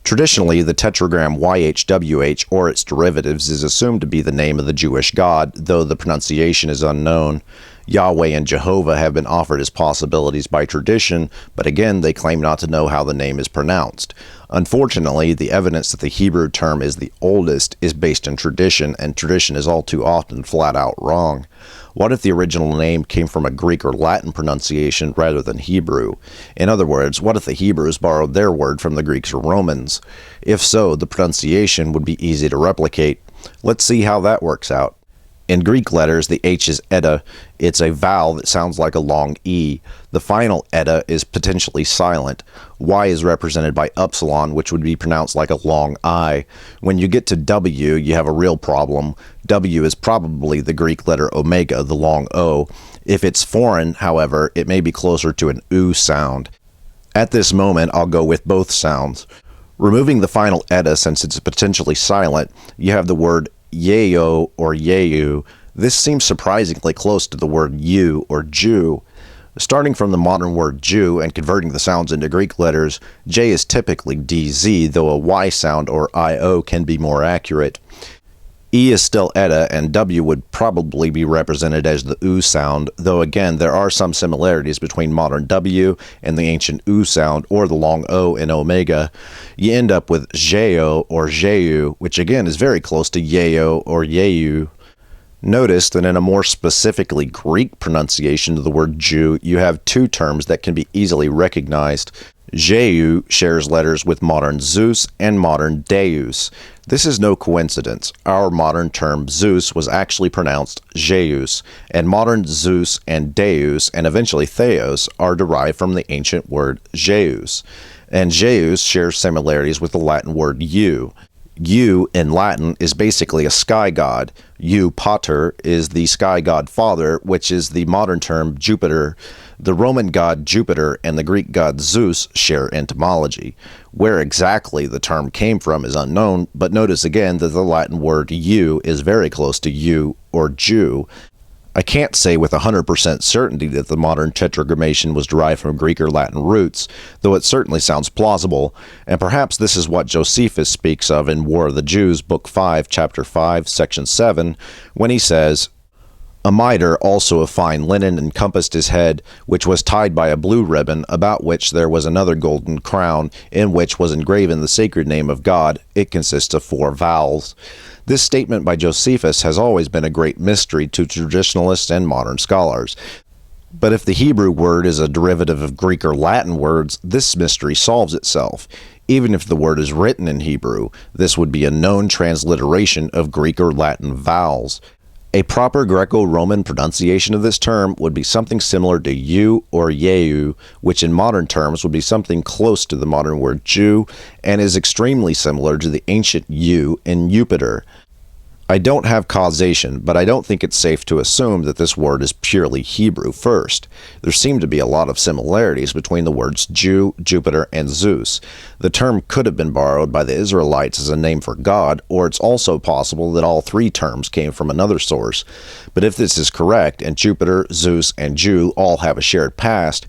Traditionally, the tetragram YHWH or its derivatives is assumed to be the name of the Jewish God, though the pronunciation is unknown. Yahweh and Jehovah have been offered as possibilities by tradition, but again, they claim not to know how the name is pronounced. Unfortunately, the evidence that the Hebrew term is the oldest is based in tradition, and tradition is all too often flat out wrong. What if the original name came from a Greek or Latin pronunciation rather than Hebrew? In other words, what if the Hebrews borrowed their word from the Greeks or Romans? If so, the pronunciation would be easy to replicate. Let's see how that works out. In Greek letters, the H is eta. It's a vowel that sounds like a long E. The final eta is potentially silent. Y is represented by upsilon, which would be pronounced like a long I. When you get to W, you have a real problem. W is probably the Greek letter omega, the long O. If it's foreign, however, it may be closer to an U sound. At this moment, I'll go with both sounds. Removing the final eta since it's potentially silent, you have the word YHWH or YHWH. This seems surprisingly close to the word you or Jew. Starting from the modern word Jew and converting the sounds into Greek letters, J is typically DZ, though a Y sound or IO can be more accurate. E is still eta, and W would probably be represented as the U sound, though again there are some similarities between modern W and the ancient U sound or the long O in omega. You end up with ZEU or ZEU, which again is very close to YHWH or YHWH. Notice that in a more specifically Greek pronunciation of the word Jew, you have two terms that can be easily recognized. ZEU shares letters with modern Zeus and modern Deus. This is no coincidence. Our modern term Zeus was actually pronounced Zeus, and modern Zeus and Deus, and eventually Theos, are derived from the ancient word Zeus. And Zeus shares similarities with the Latin word Eu. Eu in Latin is basically a sky god. Eu pater is the sky god father, which is the modern term Jupiter. The Roman god Jupiter and the Greek god Zeus share etymology. Where exactly the term came from is unknown, but notice again that the Latin word eu is very close to you or Jew. I can't say with 100% certainty that the modern tetragrammation was derived from Greek or Latin roots, though it certainly sounds plausible, and perhaps this is what Josephus speaks of in War of the Jews, Book 5, Chapter 5, Section 7, when he says, "A mitre also of fine linen encompassed his head, which was tied by a blue ribbon, about which there was another golden crown, in which was engraven the sacred name of God. It consists of 4 vowels." This statement by Josephus has always been a great mystery to traditionalists and modern scholars. But if the Hebrew word is a derivative of Greek or Latin words, this mystery solves itself. Even if the word is written in Hebrew, this would be a known transliteration of Greek or Latin vowels. A proper Greco-Roman pronunciation of this term would be something similar to you or YHWH, which in modern terms would be something close to the modern word Jew, and is extremely similar to the ancient U in Jupiter. I don't have causation, but I don't think it's safe to assume that this word is purely Hebrew first. There seem to be a lot of similarities between the words Jew, Jupiter, and Zeus. The term could have been borrowed by the Israelites as a name for God, or it's also possible that all 3 terms came from another source. But if this is correct, and Jupiter, Zeus, and Jew all have a shared past,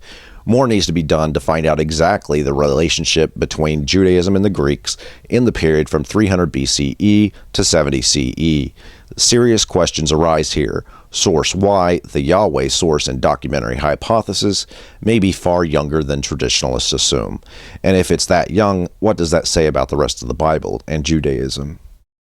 more needs to be done to find out exactly the relationship between Judaism and the Greeks in the period from 300 BCE to 70 CE. Serious questions arise here. Source Y, the Yahweh source and documentary hypothesis, may be far younger than traditionalists assume. And if it's that young, what does that say about the rest of the Bible and Judaism?